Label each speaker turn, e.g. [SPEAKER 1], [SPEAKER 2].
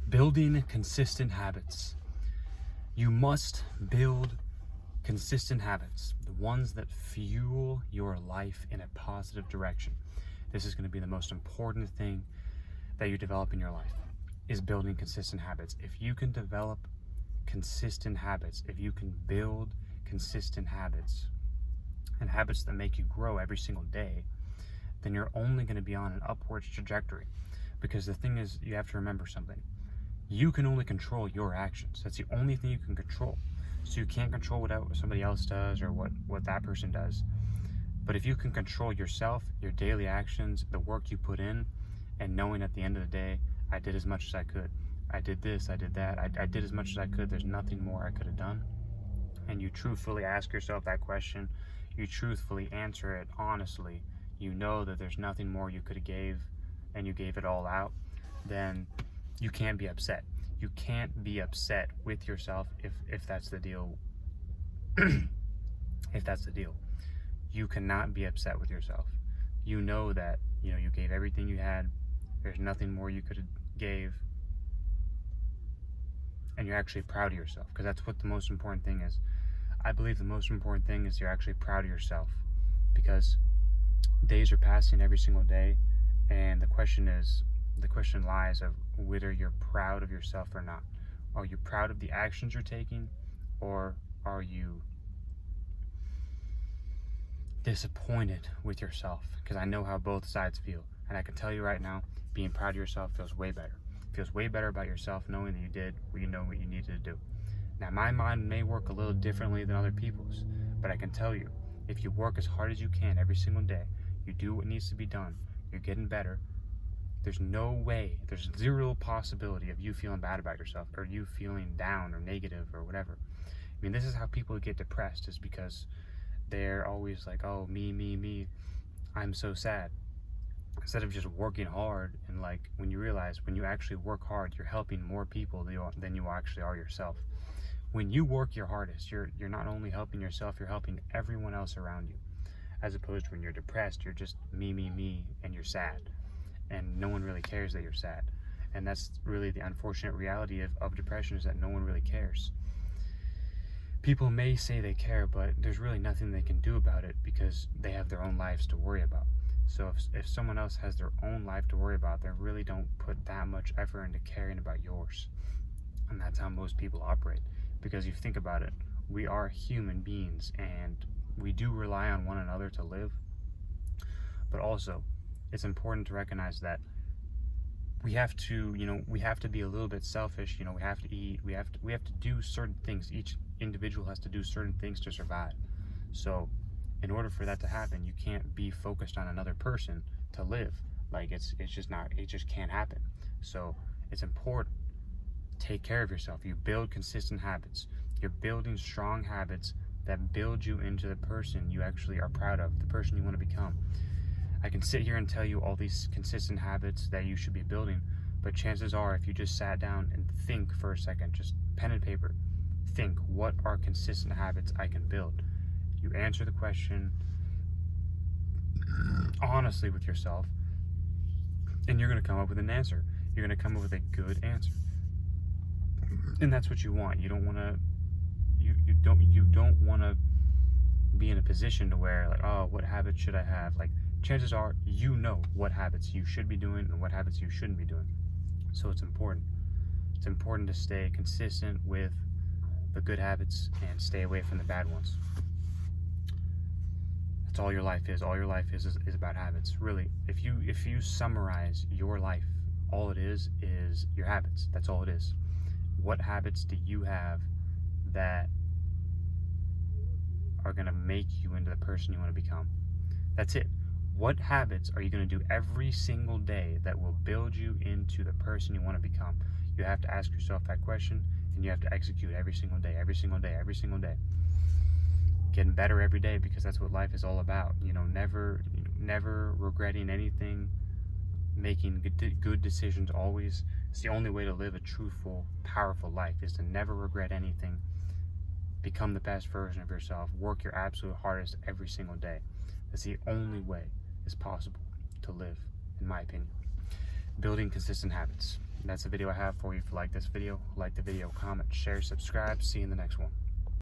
[SPEAKER 1] Building consistent habits. You must build consistent habits, the ones that fuel your life in a positive direction. This is going to be the most important thing that you develop in your life, is building consistent habits. If you can develop consistent habits, if you can build consistent habits and habits that make you grow every single day, then you're only going to be on an upwards trajectory. Because the thing is, you have to remember something. You can only control your actions. That's the only thing you can control. So you can't control what somebody else does or what that person does. But if you can control yourself, your daily actions, the work you put in, and knowing at the end of the day, I did as much as I could. I did this, I did that, I did as much as I could. There's nothing more I could have done. And you truthfully ask yourself that question, you truthfully answer it honestly, you know that there's nothing more you could have gave, and you gave it all out, then you can't be upset. You can't be upset with yourself if that's the deal. If that's the deal. You cannot be upset with yourself. You know that, you gave everything you had. There's nothing more you could have gave. And you're actually proud of yourself, because that's what the most important thing is. I believe the most important thing is you're actually proud of yourself, because days are passing every single day, and the question lies of whether you're proud of yourself or not. Are you proud of the actions you're taking, or are you disappointed with yourself? Because I know how both sides feel, and I can tell you right now, being proud of yourself feels way better. It feels way better about yourself knowing that you did what you needed to do. Now, my mind may work a little differently than other people's, but I can tell you, if you work as hard as you can every single day, you do what needs to be done, you're getting better, there's no way, there's zero possibility of you feeling bad about yourself, or you feeling down or negative or whatever. I mean, this is how people get depressed, is because they're always like, oh, me, I'm so sad. Instead of just working hard, and when you realize, when you actually work hard, you're helping more people than you actually are yourself. When you work your hardest, you're not only helping yourself, you're helping everyone else around you. As opposed to when you're depressed, you're just me, and you're sad. And no one really cares that you're sad. And that's really the unfortunate reality of depression, is that no one really cares. People may say they care, but there's really nothing they can do about it, because they have their own lives to worry about. So if someone else has their own life to worry about, they really don't put that much effort into caring about yours. And that's how most people operate. Because if you think about it, we are human beings, and we do rely on one another to live. But also, it's important to recognize that we have to be a little bit selfish. We have to eat, we have to do certain things. Each individual has to do certain things to survive. So in order for that to happen, you can't be focused on another person to live. It just can't happen. So it's important. Take care of yourself. You build consistent habits. You're building strong habits that build you into the person you actually are proud of, the person you want to become. I can sit here and tell you all these consistent habits that you should be building, but chances are, if you just sat down and think for a second, just pen and paper, think, what are consistent habits I can build? You answer the question honestly with yourself, and you're going to come up with an answer. You're going to come up with a good answer. And that's what you want. You don't want to you don't want to be in a position to where, oh, what habits should I have? Chances are you know what habits you should be doing and what habits you shouldn't be doing. So it's important. It's important to stay consistent with the good habits and stay away from the bad ones. That's all your life is. All your life is about habits. Really, if you summarize your life, all it is your habits. That's all it is. What habits do you have that are going to make you into the person you want to become? That's it. What habits are you going to do every single day that will build you into the person you want to become? You have to ask yourself that question, and you have to execute every single day, every single day, every single day. Getting better every day, because that's what life is all about. Never regretting anything, making good decisions always. It's the only way to live a truthful, powerful life, is to never regret anything. Become the best version of yourself. Work your absolute hardest every single day. That's the only way it's possible to live, in my opinion. Building consistent habits. That's the video I have for you. If you like this video, like the video, comment, share, subscribe. See you in the next one.